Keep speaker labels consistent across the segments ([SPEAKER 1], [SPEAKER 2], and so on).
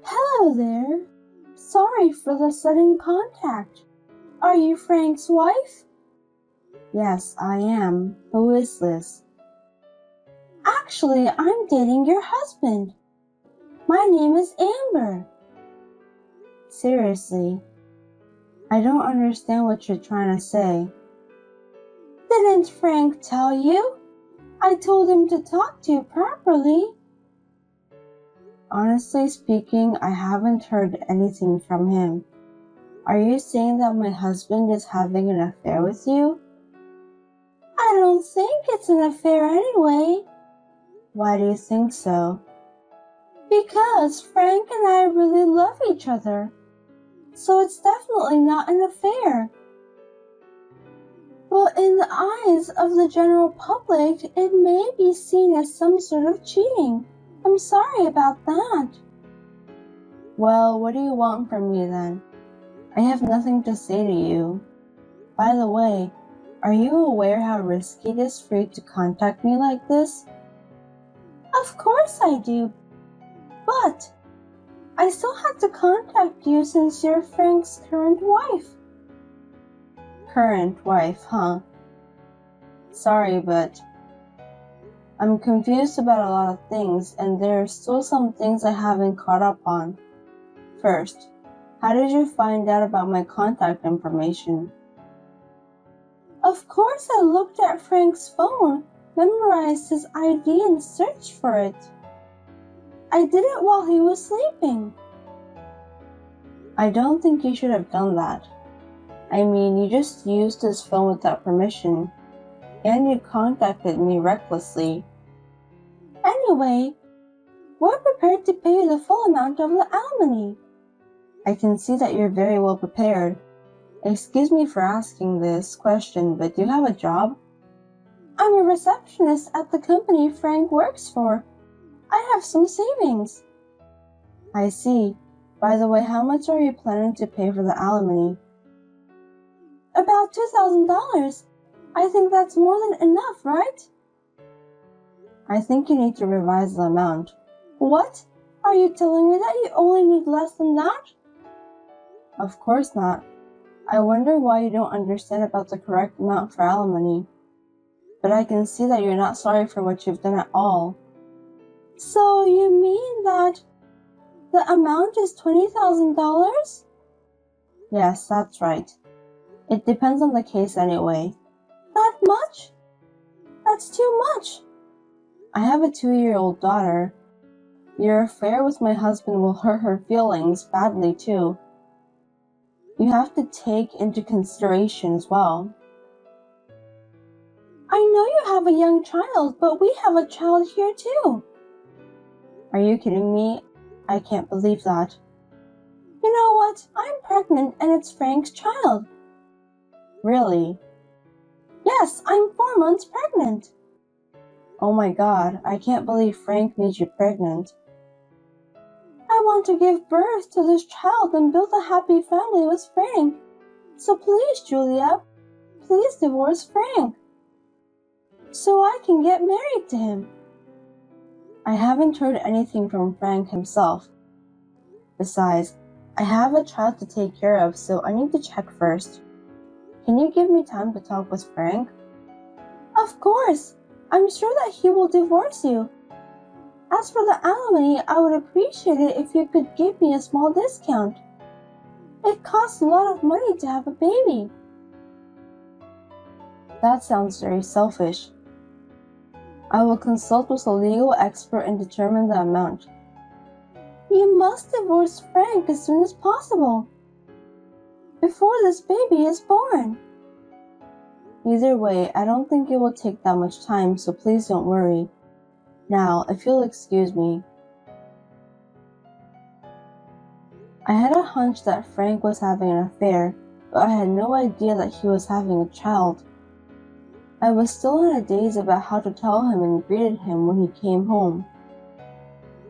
[SPEAKER 1] Hello there. Sorry for the sudden contact. Are you Frank's wife?
[SPEAKER 2] Yes, I am. Who is this?
[SPEAKER 1] Actually, I'm dating your husband. My name is Amber.
[SPEAKER 2] Seriously? I don't understand what you're trying to say.
[SPEAKER 1] Didn't Frank tell you? I told him to talk to you properly.
[SPEAKER 2] Honestly speaking, I haven't heard anything from him. Are you saying that my husband is having an affair with you?
[SPEAKER 1] I don't think it's an affair anyway.
[SPEAKER 2] Why do you think so?
[SPEAKER 1] Because Frank and I really love each other. So it's definitely not an affair. Well, in the eyes of the general public, it may be seen as some sort of cheating. I'm sorry about that.
[SPEAKER 2] Well, what do you want from me then? I have nothing to say to you. By the way, are you aware how risky it is for you to contact me like this?
[SPEAKER 1] Of course I do. But I still have to contact you since you're Frank's current wife.
[SPEAKER 2] Current wife, huh? Sorry, but I'm confused about a lot of things, and there are still some things I haven't caught up on. First, how did you find out about my contact information?
[SPEAKER 1] Of course I looked at Frank's phone, memorized his ID, and searched for it. I did it while he was sleeping.
[SPEAKER 2] I don't think you should have done that. I mean, you just used his phone without permission, and you contacted me recklessly.
[SPEAKER 1] Anyway, we're prepared to pay you the full amount of the alimony.
[SPEAKER 2] I can see that you're very well prepared. Excuse me for asking this question, but do you have a job?
[SPEAKER 1] I'm a receptionist at the company Frank works for. I have some savings.
[SPEAKER 2] I see. By the way, how much are you planning to pay for the alimony?
[SPEAKER 1] About $2,000. I think that's more than enough, right?
[SPEAKER 2] I think you need to revise the amount.
[SPEAKER 1] What? Are you telling me that you only need less than that?
[SPEAKER 2] Of course not. I wonder why you don't understand about the correct amount for alimony. But I can see that you're not sorry for what you've done at all.
[SPEAKER 1] So you mean that the amount is $20,000?
[SPEAKER 2] Yes, that's right. It depends on the case anyway.
[SPEAKER 1] That much? That's too much.
[SPEAKER 2] I have a 2-year-old daughter. Your affair with my husband will hurt her feelings badly too. You have to take into consideration as well.
[SPEAKER 1] I know you have a young child, but we have a child here too.
[SPEAKER 2] Are you kidding me? I can't believe that.
[SPEAKER 1] You know what? I'm pregnant and it's Frank's child.
[SPEAKER 2] Really?
[SPEAKER 1] Yes, I'm 4 months pregnant.
[SPEAKER 2] Oh my God, I can't believe Frank made you pregnant.
[SPEAKER 1] I want to give birth to this child and build a happy family with Frank. So please, Julia, please divorce Frank so I can get married to him.
[SPEAKER 2] I haven't heard anything from Frank himself. Besides, I have a child to take care of, so I need to check first. Can you give me time to talk with Frank?
[SPEAKER 1] Of course. I'm sure that he will divorce you. As for the alimony, I would appreciate it if you could give me a small discount. It costs a lot of money to have a baby.
[SPEAKER 2] That sounds very selfish. I will consult with a legal expert and determine the amount.
[SPEAKER 1] You must divorce Frank as soon as possible, before this baby is born.
[SPEAKER 2] Either way, I don't think it will take that much time, so please don't worry. Now, if you'll excuse me. I had a hunch that Frank was having an affair, but I had no idea that he was having a child. I was still in a daze about how to tell him and greeted him when he came home.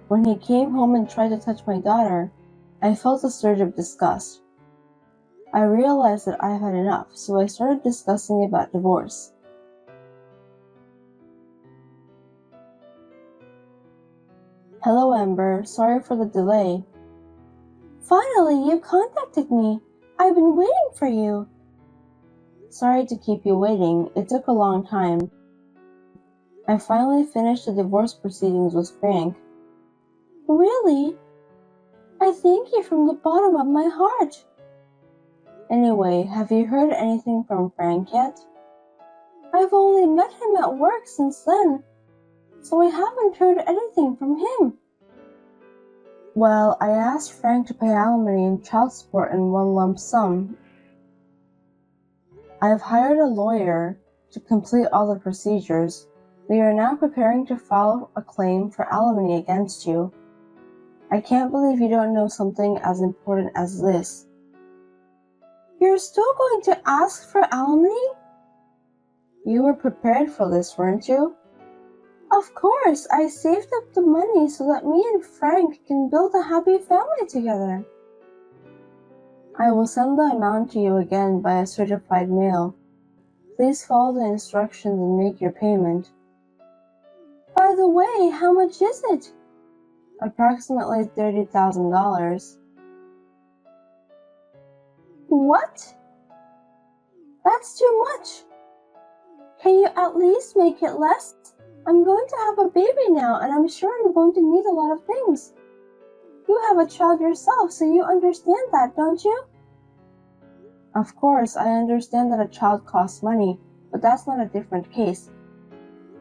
[SPEAKER 2] When he came home and tried to touch my daughter, I felt a surge of disgust. I realized that I had enough, so I started discussing about divorce. Hello, Amber. Sorry for the delay.
[SPEAKER 1] Finally, you contacted me. I've been waiting for you.
[SPEAKER 2] Sorry to keep you waiting. It took a long time. I finally finished the divorce proceedings with Frank.
[SPEAKER 1] Really? I thank you from the bottom of my heart.
[SPEAKER 2] Anyway, have you heard anything from Frank yet?
[SPEAKER 1] I've only met him at work since then, so I haven't heard anything from him.
[SPEAKER 2] Well, I asked Frank to pay alimony and child support in one lump sum. I've hired a lawyer to complete all the procedures. We are now preparing to file a claim for alimony against you. I can't believe you don't know something as important as this.
[SPEAKER 1] You're still going to ask for alimony?
[SPEAKER 2] You were prepared for this, weren't you?
[SPEAKER 1] Of course, I saved up the money so that me and Frank can build a happy family together.
[SPEAKER 2] I will send the amount to you again by a certified mail. Please follow the instructions and make your payment.
[SPEAKER 1] By the way, how much is it?
[SPEAKER 2] Approximately $30,000.
[SPEAKER 1] What? That's too much. Can you at least make it less? I'm going to have a baby now, and I'm sure I'm going to need a lot of things. You have a child yourself, so you understand that, don't you?
[SPEAKER 2] Of course, I understand that a child costs money, but that's not a different case.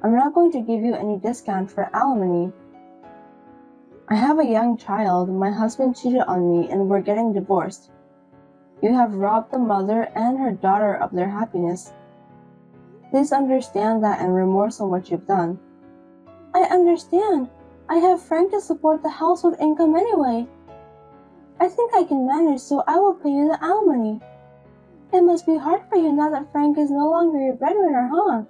[SPEAKER 2] I'm not going to give you any discount for alimony. I have a young child, my husband cheated on me, and we're getting divorced. You have robbed the mother and her daughter of their happiness. Please understand that and remorse on what you've done.
[SPEAKER 1] I understand. I have Frank to support the household income anyway. I think I can manage, so I will pay you the alimony. It must be hard for you now that Frank is no longer your breadwinner, huh?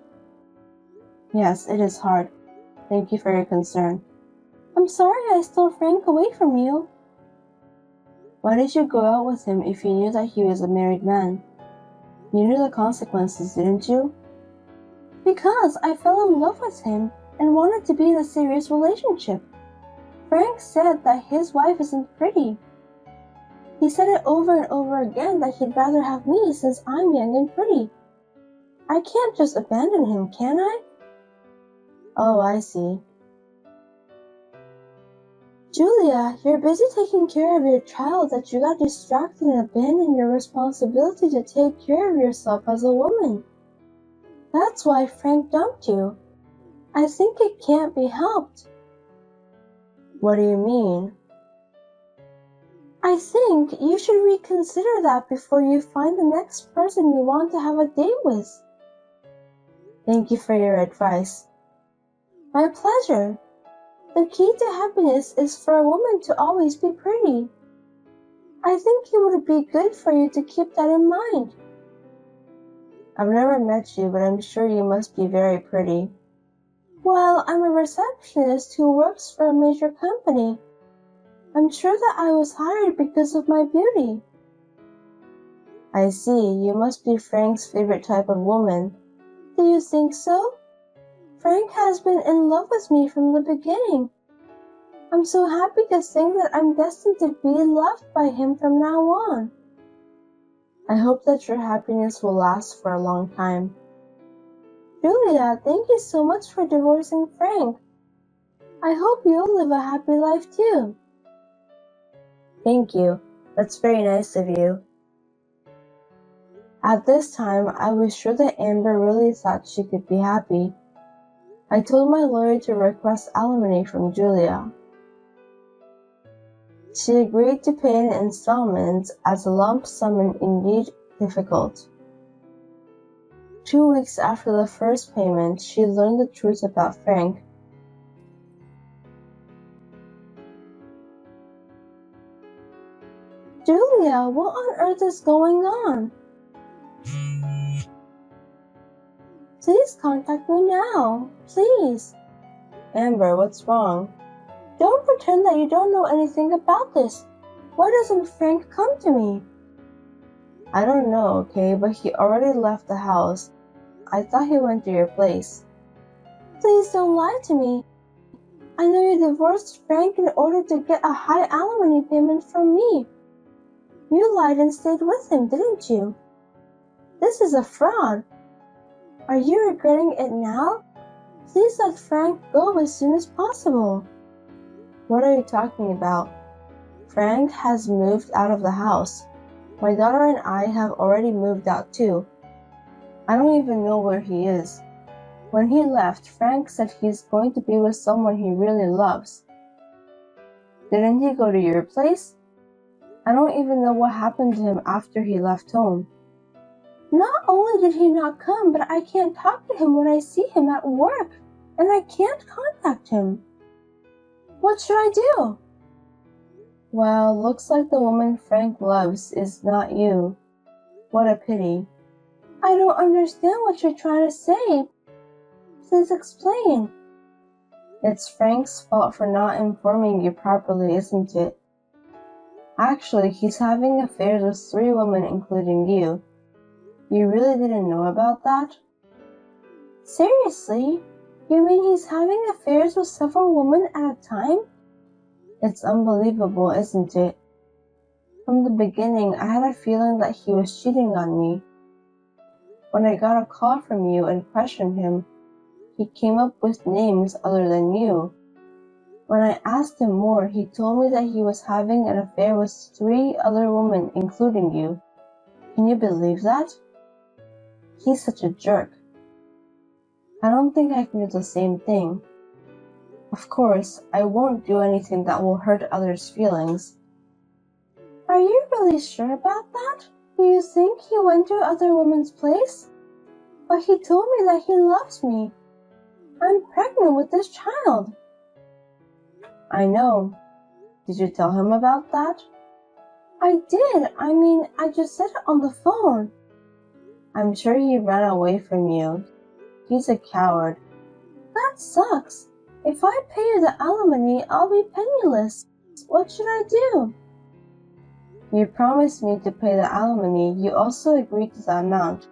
[SPEAKER 2] Yes, it is hard. Thank you for your concern.
[SPEAKER 1] I'm sorry I stole Frank away from you.
[SPEAKER 2] Why did you go out with him if you knew that he was a married man? You knew the consequences, didn't you?
[SPEAKER 1] Because I fell in love with him and wanted to be in a serious relationship. Frank said that his wife isn't pretty. He said it over and over again that he'd rather have me since I'm young and pretty. I can't just abandon him, can I?
[SPEAKER 2] Oh, I see.
[SPEAKER 1] Julia, you're busy taking care of your child that you got distracted and abandoned your responsibility to take care of yourself as a woman. That's why Frank dumped you. I think it can't be helped.
[SPEAKER 2] What do you mean?
[SPEAKER 1] I think you should reconsider that before you find the next person you want to have a date with.
[SPEAKER 2] Thank you for your advice.
[SPEAKER 1] My pleasure. The key to happiness is for a woman to always be pretty. I think it would be good for you to keep that in mind.
[SPEAKER 2] I've never met you, but I'm sure you must be very pretty.
[SPEAKER 1] Well, I'm a receptionist who works for a major company. I'm sure that I was hired because of my beauty.
[SPEAKER 2] I see, you must be Frank's favorite type of woman.
[SPEAKER 1] Do you think so? Frank has been in love with me from the beginning. I'm so happy to think that I'm destined to be loved by him from now on.
[SPEAKER 2] I hope that your happiness will last for a long time.
[SPEAKER 1] Julia, thank you so much for divorcing Frank. I hope you'll live a happy life too.
[SPEAKER 2] Thank you. That's very nice of you. At this time, I was sure that Amber really thought she could be happy. I told my lawyer to request alimony from Julia. She agreed to pay in installments as a lump sum and indeed difficult. 2 weeks after the first payment, she learned the truth about Frank.
[SPEAKER 1] Julia, what on earth is going on? Please contact me now. Please.
[SPEAKER 2] Amber, what's wrong?
[SPEAKER 1] Don't pretend that you don't know anything about this. Why doesn't Frank come to me?
[SPEAKER 2] I don't know, okay, but he already left the house. I thought he went to your place.
[SPEAKER 1] Please don't lie to me. I know you divorced Frank in order to get a high alimony payment from me. You lied and stayed with him, didn't you? This is a fraud. Are you regretting it now? Please let Frank go as soon as possible.
[SPEAKER 2] What are you talking about? Frank has moved out of the house. My daughter and I have already moved out too. I don't even know where he is. When he left, Frank said he's going to be with someone he really loves. Didn't he go to your place? I don't even know what happened to him after he left home.
[SPEAKER 1] Not only did he not come, but I can't talk to him when I see him at work, and I can't contact him. What should I do?
[SPEAKER 2] Well, looks like the woman Frank loves is not you. What a pity.
[SPEAKER 1] I don't understand what you're trying to say. Please explain.
[SPEAKER 2] It's Frank's fault for not informing you properly, isn't it? Actually, he's having affairs with 3 women, including you. You really didn't know about that?
[SPEAKER 1] Seriously? You mean he's having affairs with several women at a time?
[SPEAKER 2] It's unbelievable, isn't it? From the beginning, I had a feeling that he was cheating on me. When I got a call from you and questioned him, he came up with names other than you. When I asked him more, he told me that he was having an affair with 3 other women, including you. Can you believe that? He's such a jerk. I don't think I can do the same thing. Of course, I won't do anything that will hurt others' feelings.
[SPEAKER 1] Are you really sure about that? Do you think he went to other women's place? But he told me that he loves me. I'm pregnant with this child.
[SPEAKER 2] I know. Did you tell him about that?
[SPEAKER 1] I did. I just said it on the phone.
[SPEAKER 2] I'm sure he ran away from you. He's a coward.
[SPEAKER 1] That sucks. If I pay you the alimony, I'll be penniless. What should I do?
[SPEAKER 2] You promised me to pay the alimony. You also agreed to the amount.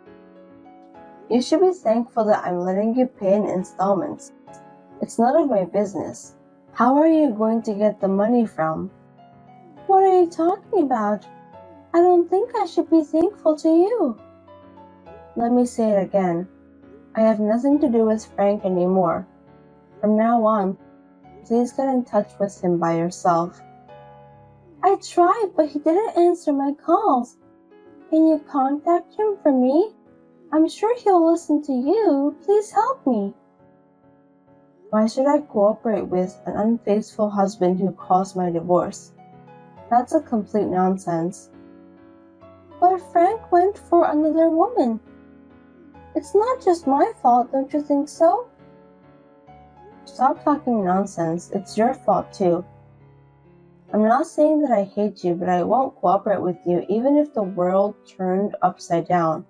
[SPEAKER 2] You should be thankful that I'm letting you pay in installments. It's none of my business. How are you going to get the money from?
[SPEAKER 1] What are you talking about? I don't think I should be thankful to you.
[SPEAKER 2] Let me say it again. I have nothing to do with Frank anymore. From now on, please get in touch with him by yourself.
[SPEAKER 1] I tried, but he didn't answer my calls. Can you contact him for me? I'm sure he'll listen to you. Please help me.
[SPEAKER 2] Why should I cooperate with an unfaithful husband who calls my divorce? That's a complete nonsense.
[SPEAKER 1] But Frank went for another woman. It's not just my fault, don't you think so?
[SPEAKER 2] Stop talking nonsense. It's your fault too. I'm not saying that I hate you, but I won't cooperate with you even if the world turned upside down.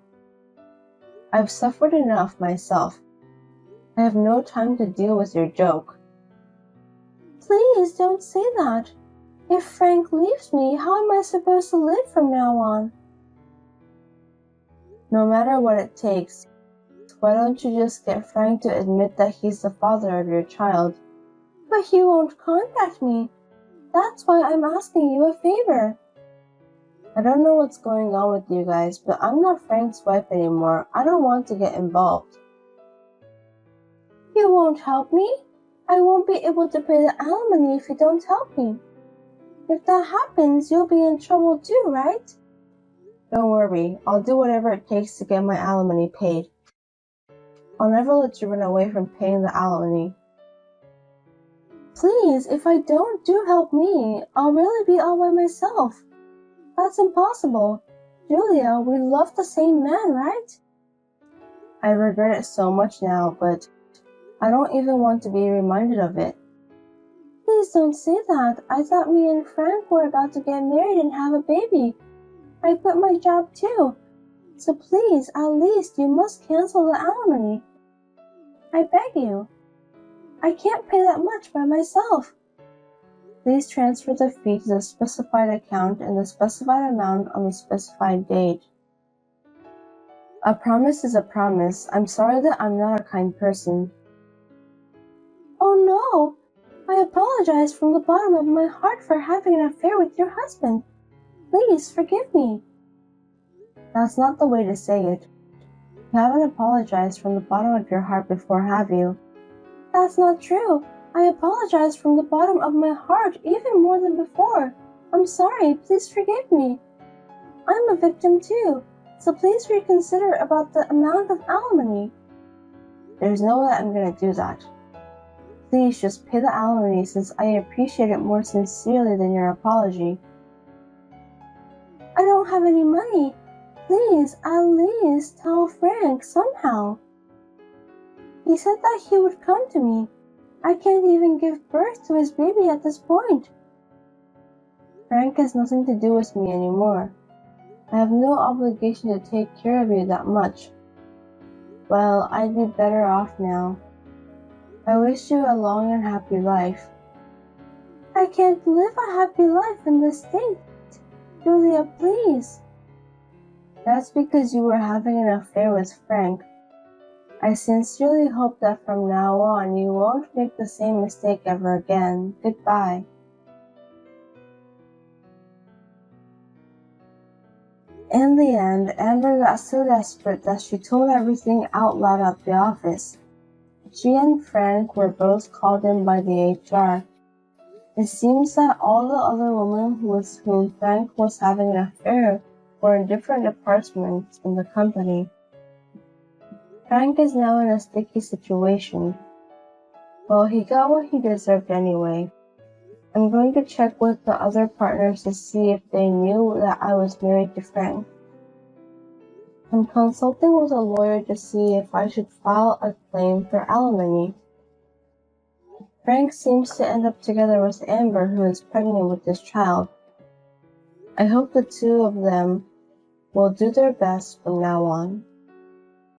[SPEAKER 2] I've suffered enough myself. I have no time to deal with your joke.
[SPEAKER 1] Please don't say that. If Frank leaves me, how am I supposed to live from now on?
[SPEAKER 2] No matter what it takes, why don't you just get Frank to admit that he's the father of your child?
[SPEAKER 1] But he won't contact me. That's why I'm asking you a favor.
[SPEAKER 2] I don't know what's going on with you guys, but I'm not Frank's wife anymore. I don't want to get involved.
[SPEAKER 1] You won't help me? I won't be able to pay the alimony if you don't help me. If that happens, you'll be in trouble too, right?
[SPEAKER 2] Don't worry, I'll do whatever it takes to get my alimony paid. I'll never let you run away from paying the alimony.
[SPEAKER 1] Please, if I don't do help me, I'll really be all by myself. That's impossible. Julia, we love the same man, right?
[SPEAKER 2] I regret it so much now, but I don't even want to be reminded of it.
[SPEAKER 1] Please don't say that. I thought me and Frank were about to get married and have a baby. I quit my job too. So please, at least you must cancel the alimony. I beg you. I can't pay that much by myself.
[SPEAKER 2] Please transfer the fee to the specified account and the specified amount on the specified date. A promise is a promise. I'm sorry that I'm not a kind person.
[SPEAKER 1] Oh no! I apologize from the bottom of my heart for having an affair with your husband. Please forgive me.
[SPEAKER 2] That's not the way to say it. You haven't apologized from the bottom of your heart before, have you?
[SPEAKER 1] That's not true. I apologize from the bottom of my heart even more than before. I'm sorry. Please forgive me. I'm a victim too, so please reconsider about the amount of alimony.
[SPEAKER 2] There's no way I'm gonna do that. Please just pay the alimony since I appreciate it more sincerely than your apology.
[SPEAKER 1] I don't have any money. Please, at least tell Frank somehow. He said that he would come to me. I can't even give birth to his baby at this point.
[SPEAKER 2] Frank has nothing to do with me anymore. I have no obligation to take care of you that much. Well, I'd be better off now. I wish you a long and happy life.
[SPEAKER 1] I can't live a happy life in this state. Julia, please.
[SPEAKER 2] That's because you were having an affair with Frank. I sincerely hope that from now on you won't make the same mistake ever again. Goodbye. In the end, Amber got so desperate that she told everything out loud at the office. She and Frank were both called in by the HR. It seems that all the other women with whom Frank was having an affair were in different departments in the company. Frank is now in a sticky situation. Well, he got what he deserved anyway. I'm going to check with the other partners to see if they knew that I was married to Frank. I'm consulting with a lawyer to see if I should file a claim for alimony. Frank seems to end up together with Amber, who is pregnant with this child. I hope the two of them will do their best from now on.